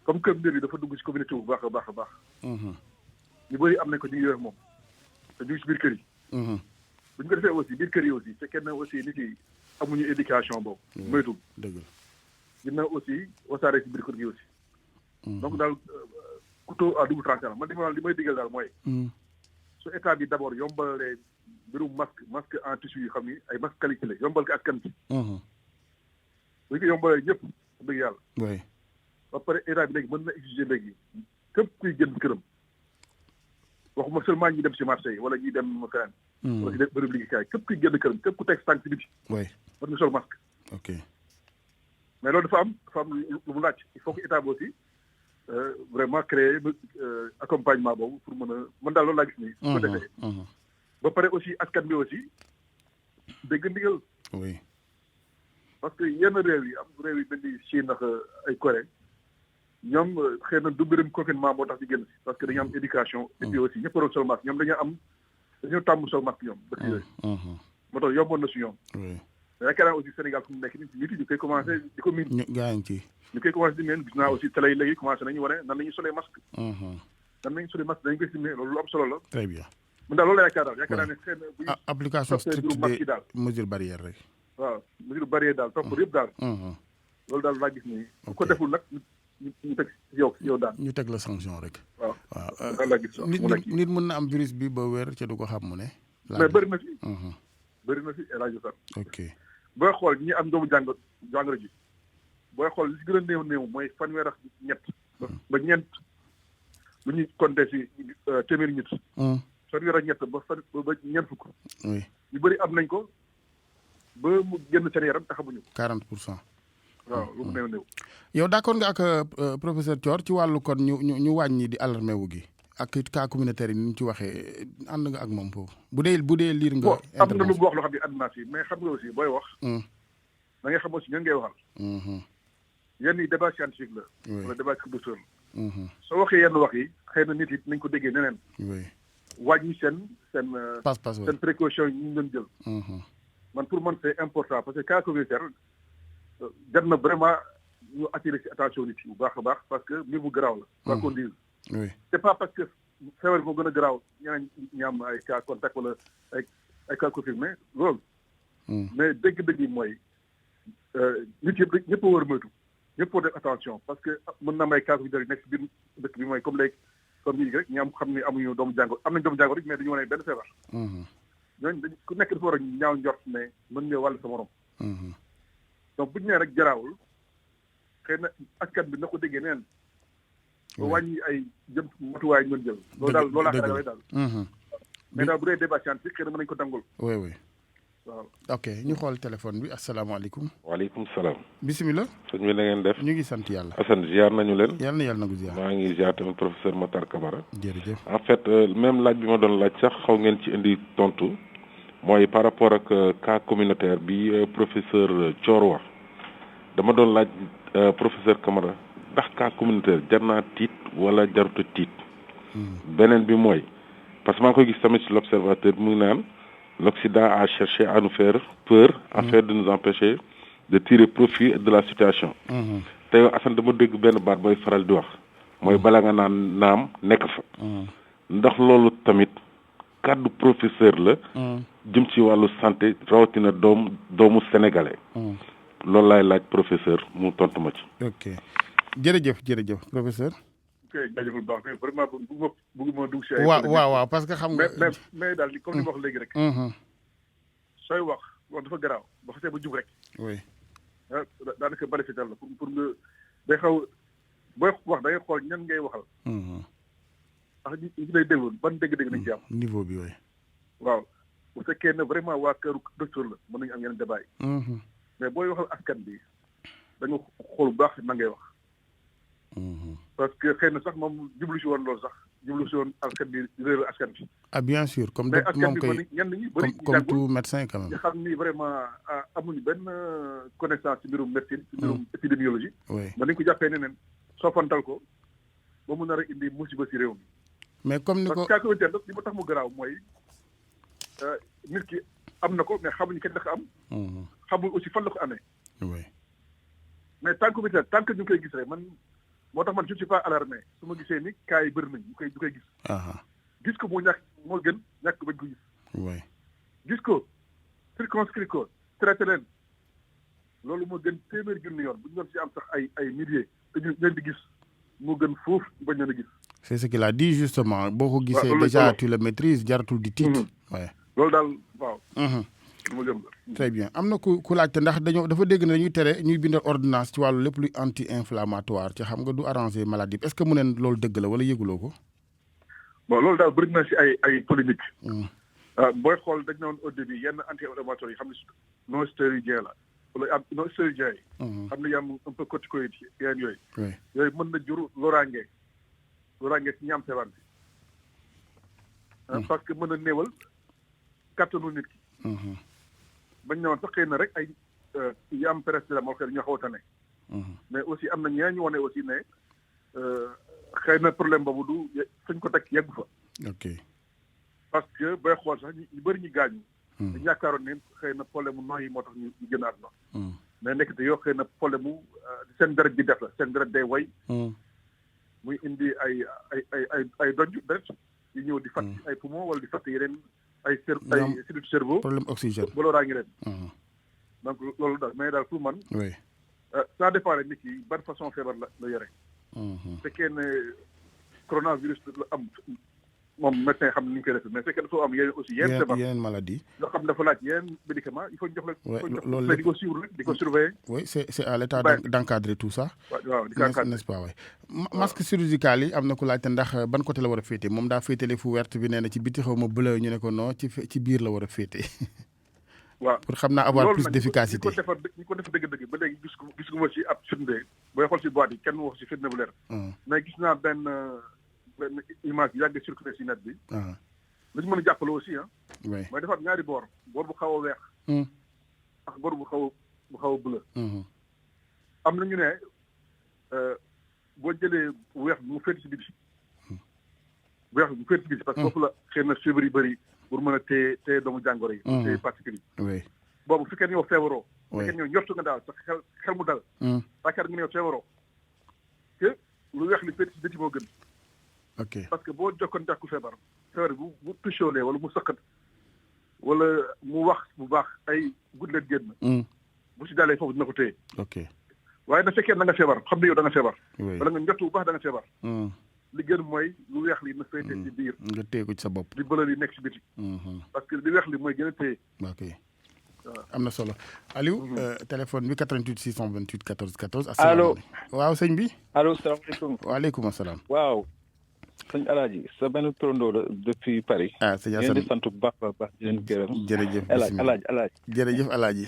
comme que mbir yi dafa dugg ci communauté bu baax a baax a baax. ñu bëri am nañ ko ñu ngi yor moom te ñu ngi ci biir kër yi. bu ñu ko defee aussi biir kër yi aussi fekkee na aussi nit yi amuñu éducation boobu. moytu dëgg la dina aussi wasaare ci biir kër gi aussi. donc daal couteau à double tranchant man li may digal daal mooy. su état bi d'abord yombalee mbirum masque en tissu yu xam ni ay masque qualité la yombal ko askan bi. bu ñu ko yombalee ñëpp dëgg yàlla. oui. ba pare état bi léegi mën na exiger léegi képp kuy jënd këram waxuma seulement ñi dem ci marché yi wala ñi dem feneen. wala ci bërëb liggéeykaay képp kuy jënd këram képp ku teg tànk ci biti. oui mën nga sol masque. ok mais loolu dafa am lu mu laaj il faut que état bi aussi vraiment créer accompagnement boobu pour mën a mën daal loolu laa gis nii. su ko defee. ba pare aussi askan bi aussi dégg ndigal. oui. parce que yenn réew yi am réew yi mel ni Chine ak ay Corée ñoom xëy na du mbirum confinement moo tax ñu génn si parce que dañu am éducation. et puis aussi ñëpp waroon sol masque ñoom dañoo tàmm sol masque ñoom. dëkk yooyu. moo tax yomboon na si ñoom. oui. yaakaar naa aussi Sénégal fu mu nekk nit ñi ñu koy commencé di ko miin. gaa ngi ci. ñu koy commencé di miin gis naa aussi télé yi léegi commencé nañu wane nan la ñuy solee masque. nan la ñuy solee masque dañu koy simee loolu lu am solo la. très bien. mun daal loolu la yaakaar naa ne xëy na bu ñu application stricte des mesures barrières rek. waaw mesure barrière daal topp yëpp daal. loolu daal laa gis nii. bu ko deful nag ñu teg yow daal. ñu teg la sanction rek. waaw waaw laa gis nit mën na am virus bi ba wér ca du ko xam mu ne. mais bëri na fi. bëri na fi El Hadj Sall. ok booy xool ñi am doomu jàngoro ji booy xool li si gën a néew mooy fanweer ak ñett. ba ñeent lu ñuy compter si téeméeri nit. fanweer ak ñett ba ñeent fukk. oui ñu bëri am nañ ko. ba mu génn seen yaram taxamuñu. 40%. waaw lu mu néew. yow d'accord nga ak professeur Thior ci wàllu kon ñu wàññi di alarmé wu gi ak cas communautaire yi ni ñu ci waxee ànd nga ak moom foofu bu dee liir nga. am na lu mu wax loo xam ne ànd naa si mais xam nga aussi booy wax. da ngay xam aussi ñan ngay waxal. yenn yi débat scientifique la. wala débat culturel la. soo waxee yenn wax yi xëy na nit yi nañ ko déggee neneen. wàññi seen. pas-pas seen précaution yi ñu doon jël. man pour man c'est important parce que cas communautaire jar na vraiment ñu attirer ci attention nit yi bu baax a baax parce que mbir mu garaaw la. quoi qu'on dise. oui c'est pas parce que feebar moo gën a garaaw ñeneen ñi am ay cas contact wala ay cas confirmé loolu. mais dëgg-dëgg yi mooy nit yëpp ñëpp a war a moytu ñëpp a def attention parce que mën na am ay cas communautaire yu nekk ci biir dëkk bi mooy comme léegi comme ñi rek ñi am xam ne amuñu doomu jàngoro am nañ doomu jàngoro mais dañu wane benn feebar. ñooñu dañ ku nekk dafa war a ñaaw njort ne mën nga wàll sa morom. donc bu ñu nee rek jaraawul xëy na askan bi na ko déggee neen ba wàññi ay jëm matuwaay ñu mën jël. loolu daal loolu laa xamee daal. mais daal bu dee débat scientifique xëy na mën nañu ko tàngul. oui oui. waaw ok ñu xool téléphone bi asalaamaaleykum. waaleykum salaam. bisimilah. sëñ bi na ngeen def. ñu ngi sant yàlla. Assane ziar nañu leen. yàlla nangu ziar. maa ngi ziar tamit professeur Matar Camara. jërëjëf. en fait même laaj bi ma doon laaj sax xaw ngeen ci indi tontu mooy par rapport ak cas communautaire bi professeur Thior wax dama doon laaj professeur Camara ndax cas communautaire jar naa tiit wala jaruta tiit. beneen bi mooy parce que maa ngi koy gis tamit ci l'observateur mu ngi naan l'Occident a cherché à nous faire peur afin de nous empêcher de tirer profit de la situation. te yow Assane dama dégg benn baat booy faral di wax mooy bala nga naan naam nekk fa. ndax loolu tamit kàddu professeur la. jëm ci wàllu santé rawatina doomu sénégalais. loolu laay laaj professeur mu tontu ma ci. ok jërëjëf professeur. ok jaajëfal baax mais vraiment bëgguma dugg si ay. waaw parce que xam nga. mais daal di comme li ma wax léegi rek. sooy wax dafa garaaw ba xasee ba jub rek. oui. daanaka bari fital la pour nga day xaw booy wax da ngay xool ñan ngay waxal. ndax ñi lay déglu ban dégg-dégg nañ ci am. niveau bi oui. waaw bu fekkee ne vraiment waa këru docteur la mën nañu am yeneen débat yi. mais booy waxal askan bi dañu xool bu baax na ngay wax. parce que xëy na sax moom jublu si woon loolu sax jublu si woon askan bi réeru askan bi. ah bien sûr comme mais askan moom bi koy ñenn ñi bëri comme tout médecin quand même. ñu xam ni vraiment amuñu benn connaissance ci mbirum médecine. ci mbirum épidémiologie. oui ba nañ ko jàppee neneen soppantal ko ba mu nar a indi musiba si réew mi. mais comme ni ko parce que cas communautaire nag li ma tax mu garaaw mooy nit ki am na ko mais xamuñu kañ la ko am. xamul aussi fan la ko amee. oui mais tant que tant que ñu ngi koy gis rek man moo tax man je ne suis pas alarmé su ma gisee ni cas yi bëri nañ ñu koy gis. gis ko moo ñàkk moo gën ñàkk bañ ko gis. oui gis ko circonscrit ko traité leen loolu moo gën téeméer junni yoon bu ñu doon si am sax ay milliers te ñu leen di gis moo gën foofu bañ leen a gis. c'est ce qu'il a dit justement boo ko gisee déjà tu le maîtrises jaratul di tiit. ouais loolu daal waaw. lu ma gëm la. très bien am na ku laajte ndax dafa dégg ne dañuy tere ñuy bindal ordonnance ci wàllu lépp luy anti inflammatoire ci xam nga du arranger maladie bi est-ce que mu neen loolu dëgg la wala yëguloo ko. bon loolu daal bëri na si ay polémique. booy xool dañ ne woon au début yenn anti inflammatoire yi xam ne non stéroïdien la wala non stéroïdien yi. xam ne yam un peu corticoïde yenn yooyu. yooyu mën na jur loraange ci ñi am feebar bi. parce que mën a néewal kattanu nit ki. bañ ne woon sax xëy na rek ay yi am péréstrème moo xëy ñoo xaw a tane. mais aussi am na ñeneen ñu wane aussi ne xëy na problème boobu du fuñ ko teg yeggu fa. ok parce que booy xool sax ñu bëri ñu gaañu. dañu yaakaaroon ne xëy na problème mu nox yi moo tax ñu gën a àdduna. mais nekk te yoo xëy na problème mu seen deret bi def la seen deret day way. muy indi ay donj deret yu ñëw di fàtt ay poumon wala di fàtt yeneen ay cellules cerveau. problème oxygène ba looraa ngi leen. donc loolu daal mais daal pour man. oui ça dépend rek nit ki ban façon feebar la yore. fekkee ne coronavirus la am moom médecin xam ne ni ñu koy defee mais fekkee dafa am yeneen aussi yeneen feebar yeneen maladie loo xam dafa laaj yeneen médicament il faut ñu jox la loolu di ko suivre rek di ko surveiller. oui c'est à l'état d'encadrer tout ça. waaw di ko encadrer n'est-ce pas waay masque chirurgical yi am na ku laajte ndax ban côté la war a féete moom daa féetale fu wert bi nee na ci biti xaw ma bleu ñu ne ko non ci biir la war a féete. waaw pour xam naa avoir plus d'efficacité. ñi ko def dëgg-dëgg ba léegi gis nga ci ab firnde booy xool ci boîte yi kenn wax ci firnde bu leer. mais gis naa benn image yàgg circulé ci net bi. lu ñu mën a jàppale aussi oui mooy dafa am ñaari boor bu xaw a weex. ak boor bu xaw a bleu. am na ñu ne boo jëlee weex bi mu féeti ci biti. weex bi mu féeti ci biti parce que foofu la xëy na fièvre yi bëri pour mën a téye doomu jàngoro yi. téye particules yi. oui boobu su fekkee ne yow feebaroo. oui fekkee ne yow njortu nga daal sa xel mu dal. yaakaar nga ne yow feebaroo. te lu weex li féeti ci biti moo gën. ok parce que boo jokkoon ku feebar bi bu touché wala mu sëqat wala mu wax bu baax ay guddeet génn. bu si dalee foofu dina ko téye. ok waaye na fekkee da nga feebar xam ne yow da nga feebar. oui wala nga njortu bu baax da nga feebar. li gën mooy lu weex li na féete ci biir. nga téye ko ci sa bopp. di bële li nekk ci biti. parce que li weex li mooy gën a téye. ok am na solo Aliou. téléphone bi 88 628 14 14. allo waaw sëñ bi. allo salaamaaleykum. waaleykum salaam. waaw. sëñ Alaaji sa benn turandoo la depuis Paris. ah sëñ Assane ngeen di sant bu baax a baax di leen gërëm. jërëjëf Alaaji. jërëjëf Alaaji.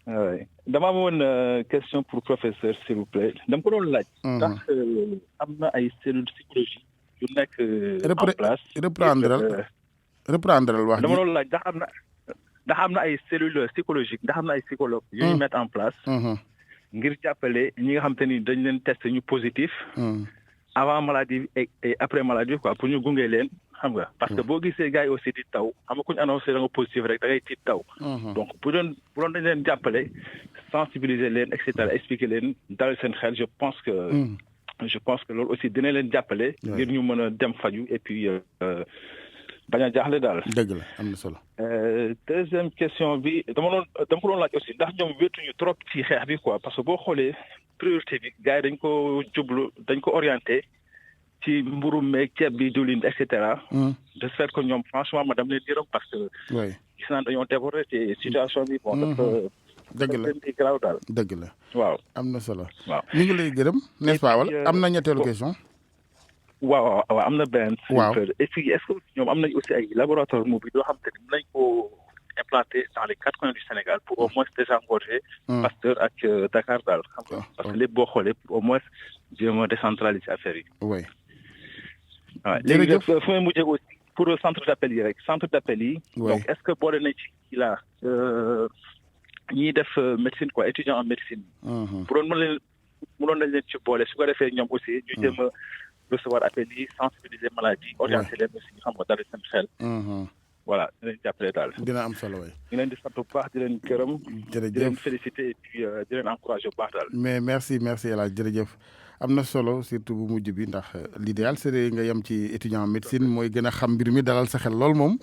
oui dama amoon question pour professeur s'il vous plaît dama ko doon laaj. ndax am na ay cellules psychologiques yu nekk en place. reprendre wax dama doon laaj ndax am na ay cellules psychologiques ndax am na ay psychologues yu ñu mettre en place. ngir jàppale ñi nga xam te ni dañ leen test ñu positif. avant maladie et après maladie quoi pour ñu gunge leen xam nga parce que boo gisee gars yi aussi di taw xam nga ku ñu annoncé da nga positif rek da ngay tiit taw. donc bu doon dañ leen jàppale sensibiliser leen et cetera expliquer leen dalal seen xel je pense que loolu aussi dina leen jàppale. ngir ñu mën a dem faju et puis bañ a jaaxle daal. dëgg la am na solo. deuxième question bi dama ko doon laaj aussi ndax ñoom wéetuñu trop ci xeex bi quoi parce que boo xoolee. priorité bi gars yi dañ ko orienté ci mburum meeg ceeb bi diwlin et cetera. de fait que ñoom franchement ma dem leen yërëm parce que. gis naa dañoo déborder te situation bi bon dafa. dëgg la dafa garaaw daal. dëgg la waaw am na solo. waaw ñu ngi lay gërëm n'est-ce pas wala am na ñetteelu question. waaw am na benn. waaw et puis est-ce que ñoom am nañ aussi ay laboratoire mobile yoo xam te ne mën nañ ko implanté dans les 4 coins du Sénégal pour au moins désengorger Pasteur ak Dakar daal xam nga parce que lépp boo xoolee pour au moins jéem a décentraliser affaire yi. oui. waaw léegi fu may mujjee aussi pour le centre d'appel yi rek centre d'appel yi. donc est-ce que boole nañ ci kii la ñiy def médecine quoi étudiant en médecine. bu doon mënoon nañ leen ci boole su ko defee ñoom aussi ñu jéem a recevoir appel yi sensibiliser maladie orienter leen aussi xam nga dara seen xel. voilà di leen jàppale daal. dina am solo waay. ñu leen di sant bu baax di leen gërëm. jërëjëf di leen féliciter et puis di leen encourager bu baax daal. mais merci El Hadj jërëjëf am na solo surtout bu mujj bi ndax l'idéal c'est nga yem ci étudiant en médecine mooy gën a xam mbir mi dalal sa xel lool moom.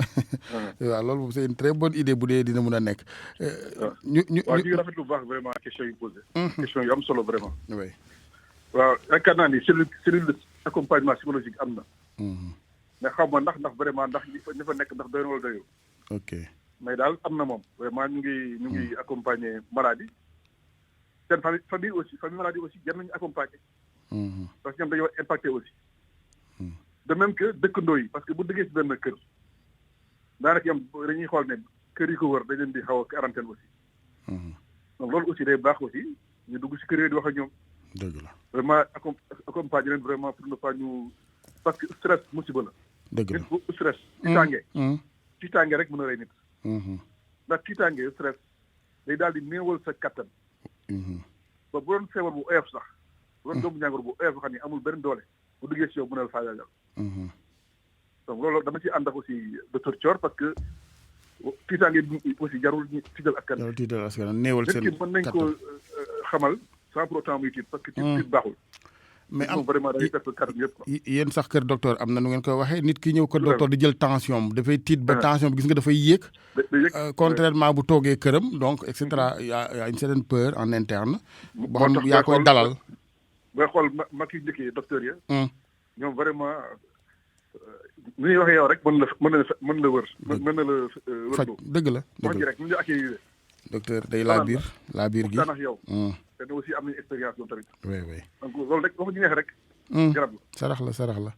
waaw loolu moom c'est une très bonne idée bu dee dina mun a nekk. waaw ñu ngi rafetlu bu baax vraiment question yu posé. question yu am solo vraiment. oui. waaw yaakaar naa ni cellule d'accompagnement psychologique am na. mais xaw ma ndax vraiment ndax ñi fa nekk ndax doy na wala doyoo. ok mais daal am na moom vraiment ñu ngi accompagner maladie seen famille aussi famille maladie aussi jar nañu accompagner. parce que ñoom dañoo impacté aussi. de même que dëkkandoo yi parce que bu dëggee si benn kër daanaka ñoom dañuy xool ne kër yi ko wër dañ leen di xaw a quarantaine aussi. donc loolu aussi day baax aussi ñu dugg si kër yi di wax ak ñoom. dëgg la vraiment accompagner leen vraiment pour ne pas ñu parce que stress musiba la. dëgg la nit bu stress. tiitaange rek mën a rey nit. ndax tiitaange stress day daal di néewal sa kattan. ba bu doon feebar bu oyof sax. bu doon doomu jàngoro bu oyof xam ne amul benn doole bu duggee si yow mën a la faagaagal. donc loolu dama ci ànd ak aussi docteur Thior parce que tiitaange bi aussi jarul ñu tiital askan. jarul tiital askan néewal seen nit ki mën nañ ko xamal sans pour autant muy tiit parce que tiit baaxul. mais am vraiment day perte kàddu yëpp quoi. yéen sax kër docteur am na nu ngeen koy waxee nit ki ñëw kër docteur di jël tension dafay tiit ba tension bi gis nga dafay yéeg. contrairement bu toogee këram donc et cetera y a une certaine peur en interne. boo xam yaa koy dalal. booy xool ma ki njëkkee docteur ya ñoom vraiment ni ñuy waxee yow rek mën la wër. mën na la wër faj dëgg la wax ji rek ñu accueillir. docteur day laa biir gi waxtaan ak yow. te aussi am nañu expérience ñoom tamit. oui. donc loolu rek waxu ñu neex rek. garab la sarax la.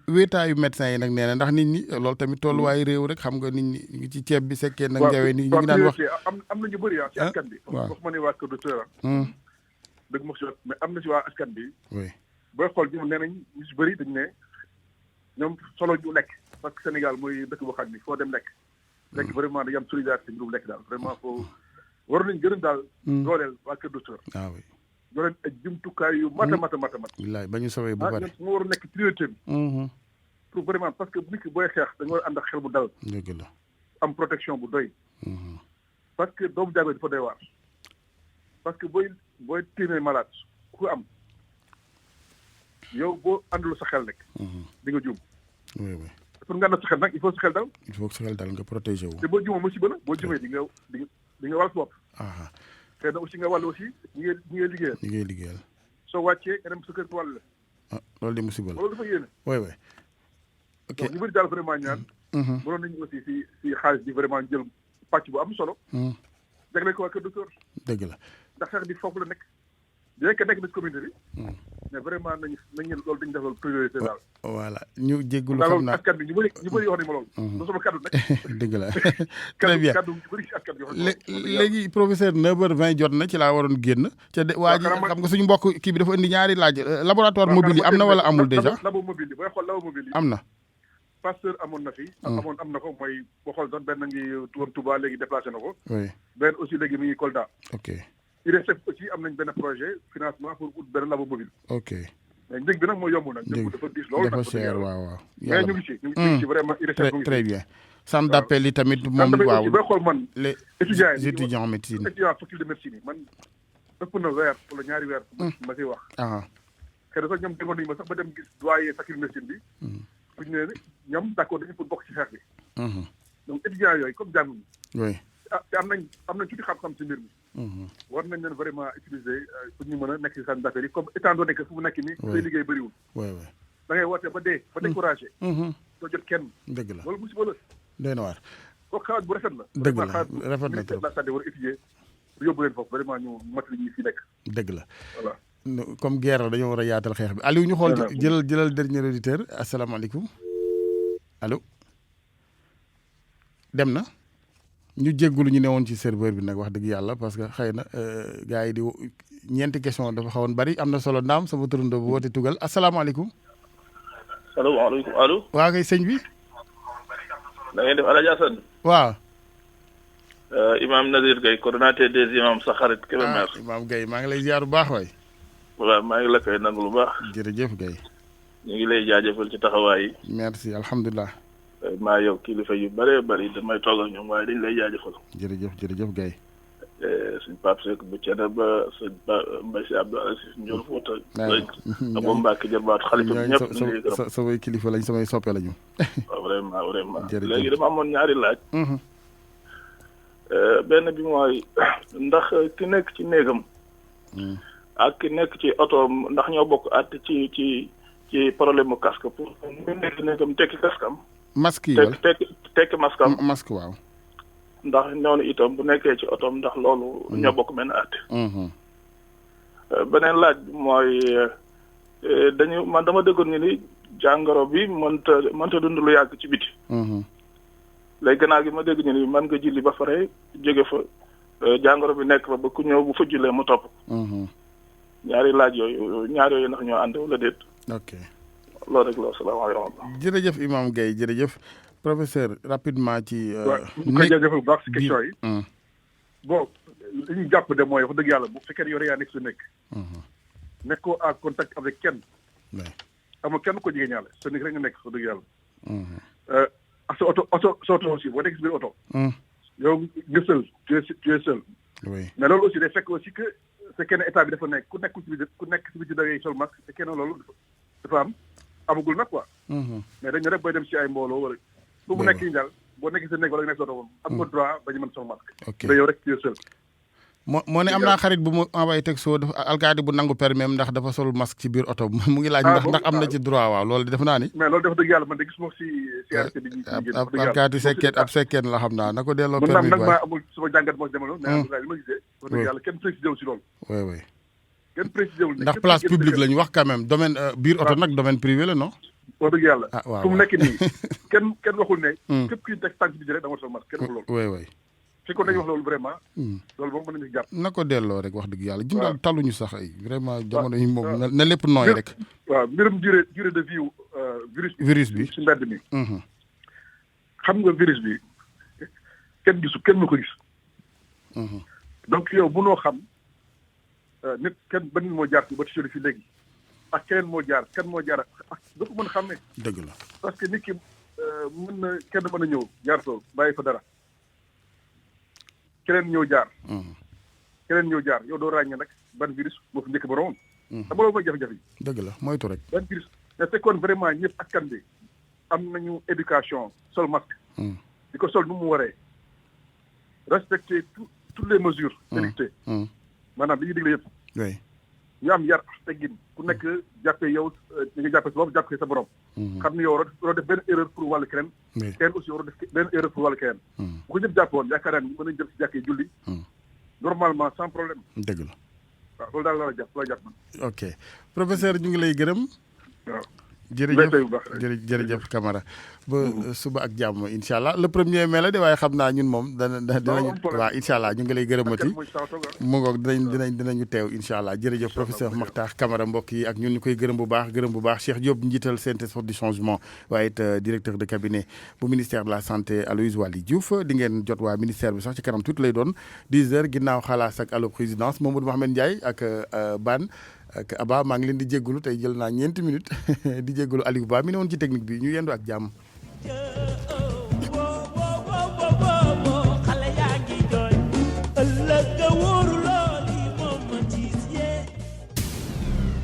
wéetaayu médecin yi nag nee na ndax nit ñi loolu tamit tolluwaayu réew rek xam nga nit ñi ñu ngi ci ceeb bi sekkee nag njawee ni ñu ngi daan wax. am na ñu bëri ci askan bi. waaw wax ma ne waa kër docteur dëgg ma si mais am na si waa askan bi. oui booy xool ñoom nee nañ ñu si bëri dañu ne ñoom solo ñu lekk parce que Sénégal mooy dëkk boo xam ni foo dem lekk. lekk vraiment dañu am solidarité mbirum lekk daal vraiment foo waroon nañu gën a daal. dooleel waa kër docteur. ah oui. dooleel ay jumtukaay yu mat. wallaay ba ñu sawee bu bari. moo war a nekk priorité bi. pour vraiment parce que nit ki booy xeex da nga war a ànd ak xel bu dal. dëgg la am protection bu doy. parce que doomu jàngoro dafa doy waar. parce que booy tiimee malade ku am yow boo àndul sa xel rek. di nga juum. oui. pour nga ànd sa xel nag il faut sa xel dal. il faut que sa xel dal nga protéger wu. te boo juumoo musiba la boo juumee di nga wàll sa bopp. te na aussi nga wàll aussi ñi ngay liggéeyal. soo wàccee nga dem sa kër wàll la. loolu di musiba la loolu dafa yéene. oui. ok donc ñu bëri daal vraiment ñaan. mënoon nañu aussi si xaalis bi vraiment jël pàcc bu am solo. jagleel ko waa kër docteur. dëgg la. ndax xeex bi foofu la nekk. bien que nekk na ci communauté bi. mais vraiment nañu loolu dañu def loolu priorité daal. voilà ñu jégalu xam naa askan bi ñu bëri wax nañu ma loolu. du sama kaddu nag. dëgg la très bien kaddu ñu bëri ci askan bi wax léegi professeur 9h20 jot na ci laa waroon génn. ca de waa ji xam nga suñu mbokk kii bi dafa indi ñaari laaj. laboratoire mobile yi am na wala amul déjà. labo mobile yi booy xool labo mobile yi. am na. Pasteur amoon na fi. am na ko mooy boo xool doon benn ngi woon Touba léegi déplacé na ko. oui benn aussi léegi mi ngi Kolda. ok. IRESSEF aussi am nañ benn projet financement pour ut benn labo mobile. ok mais njëg bi nag moo yomb nag. njëg dafa diis loolu dafa cher waaw. mais ñu ngi ci vraiment IRESSEF mu ngi ci. très bien centre d'appel yi tamit moom waaw. booy xool man. les étudiants en médecine. étudiants faculté de médecine yi man ëpp na weer wala ñaari weer. ma siy wax. xëy na sax ñoom demoon nañu ma sax ba dem gis doyen faculté de médecine bi. fu ñu ne ñoom d'accord dañu pour bokk ci xeex bi. donc étudiants yooyu comme jànguñu. oui. te am nañ tuuti xam-xam ci mbir mi. war nañ leen vraiment utiliser pour ñu mën a nekk ci centre d'affaires yi comme étant donné que fu mu nekk nii. say liggéey bëriwul. da ngay woote ba dee ba découragé. doo jot kenn. dëgg la loolu musiba la. doy na waar. kooku xalaat bu rafet la. dëgg la rafet na trop la santé war a étudier pour yóbbu leen foofu vraiment ñu mat li ñuy fi nekk. dëgg la voilà. comme guerre la dañoo war a yaatal xeex bi Aliou ñu xool jëlal dernier auditeur asalaamaaleykum allo dem na ñu jéggulu ñu newoon ci serveur bi nag wax dëgg yàlla parce que xëy na gars yi di ñeenti question dafa xawoon bari am na solo naam sama turandoo bu woote tugal asalaamaaleykum. salaamaaleykum allo. waa kay sëñ bi. da ngeen def Alaaji Assane. waaw. Imam Nazir Gueye coordonnateur des imams sa xarit Kébémer. Imam Gueye maa ngi lay ziar bu baax waay. waaw maa ngi la koy nangu lu baax. jërëjëf Gueye. ñu ngi lay jaajëfal ci taxawaay yi. merci alhamdulilah. maa yow kilifa yu bëree bëri damay toog ak ñoom waaye dañ lay jaajëfal. jërëjëf Gueye. suñ Pape Seck bu Cene ba sëñ Mbaye si Abdou Aziz Ndiol Fouta. Abo Mbacke jërbaat xalifa bi ñëpp ñu ngi gërëm. samay kilifa lañ samay soppe lañu. waaw vraiment. jërëjëf léegi dama amoon ñaari laaj. benn bi mooy ndax ki nekk ci néegam. ak ki nekk ci oto ndax ñoo bokk at ci problème mu casque pour mu nekk néegam tekki casque am. masque yi wala tekki masque am. masque waaw. ndax noonu itam bu nekkee ci otoom ndax loolu ñoo bokk benn àtte. beneen laaj bi mooy man dama déggoon ni jàngoro bi mënta dund lu yàgg ci biti. léegi gannaaw gi ma dégg ñu ni mën nga julli ba pare jóge fa jàngoro bi nekk fa ba ku ñëw bu fa jullee mu topp. ñaari laaj yooyu ndax ñoo ànd wala déet. ok loolu rek la salaamaaleykum. jërëjëf Imam Gueye jërëjëf. professeur rapidement ci. bu koy jaajëfal bu baax si question yi. bon li ñu jàpp de mooy wax dëgg yàlla bu fekkee yow yaa nekk su nekk. nekkoo en contact avec kenn. amul kenn ko jigéen ñaale sa nekk rek nga nekk wax dëgg yàlla. ak sa oto aussi boo nekk si biir oto. yow nga seul tu es seul. oui mais loolu aussi day fekk aussi que fekkee ne état bi dafa nekk ku nekk si biir da ngay sol masque fekkee ne loolu dafa amagul nag quoi. mais dañu rek booy dem si ay mbooloo wala. bu mu nekk nii daal boo nekkee sa néeg wala nga nekk sa oto am nga droit ba ñu mën sol masque. ok mais yow rek tu es seul. moo ne am naa xarit bu mu envoyé texto dafa alkaati bu nangu permis ndax dafa sol masque ci biir oto mu ngi laaj ndax am na ci droit waaw loolu def naa ni. mais loolu dafa dëgg yàlla man de gis ma si arrêté bi ab alkaati sekkeen la xam naa na ko delloo permis nag maa amul sama jàngat moo si demaloo mais li ma gisee wax dëgg yàlla kenn précisé wu si loolu. oui kenn précisé wul ndax place publique la ñu wax quand même domaine biir oto nag domaine privé la non. wax dëgg yàlla waaw fu mu nekk nii kenn waxul ne képp kuy teg tànk bi rek da nga sol masque kenn waxul loolu. oui fi ko dañuy wax loolu vraiment. loolu moom mën nañu jàpp. na ko delloo rek wax dëgg yàlla. waaw daal taluñu sax ay vraiment jamono yi moom na lépp nooy rek. waaw mbirum durée de vie virus bi si mbedd mi. xam nga virus bi kenn mu ko gis. donc yow mënoo xam nit kenn ba nit moo jaar ba ci fi léegi ak keneen moo jaar ak doo ko mën a xam ne. dëgg la parce que nit ki kenn mën a ñëw jaar soo bàyyi fa dara. keneen ñëw jaar yow doo ràññee nag ban virus moo fi njëkk ba roon. xam nga loolu mooy jafe-jafe yi. dëgg la moytu rek. ban virus mais fekkoon vraiment ñëpp askan bi am nañu éducation sol masque. di ko sol nu mu waree. respecter toutes les mesures. d'équité. maanaam li ñuy digle yëpp. oui. ñu am yar teggin ku nekk jàppee yow ni nga jàppee sa bopp jàppee sa borom. xam ni yow waroo def benn erreur pour wàllu keneen. keneen aussi waroo def benn erreur pour wàllu keneen. bu ko ñëpp jàppoon yaakaar naa ni mën nañu jëm si jàkkee julli. normalement sans problème. dëgg la. waaw loolu daal la jàpp man. ok professeur ñu ngi lay gërëm. waaw. jërëjëf Camara ba suba ak jàmm incha allah le 1er mai la de waaye xam naa ñun moom dinañu waaw incha allah ñu ngi lay gërëmati mu ngoog dinañu teew incha allah jërëjëf professeur Makhtar Camara mbokk yi ak ñun ñu koy gërëm bu baax Cheikh Diop njiital synthèse du changement waaye it directeur de cabinet bu ministère de la santé Aloyse Waly Diouf di ngeen jot waa ministère bi sax ci kanam tuuti lay doon 10h ginnaaw xalaas ak allo présidence Mamadou Mohamed Ndiaye ak Ban ak Aba maa ngi leen di jéggalu tey jël naa 4 minutes di jéggalu Aliou Ba mi ne woon ci technique bi ñu yendu ak jàmm.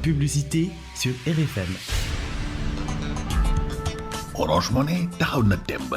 Publicité sur RFM. Orange Money taxaw na temb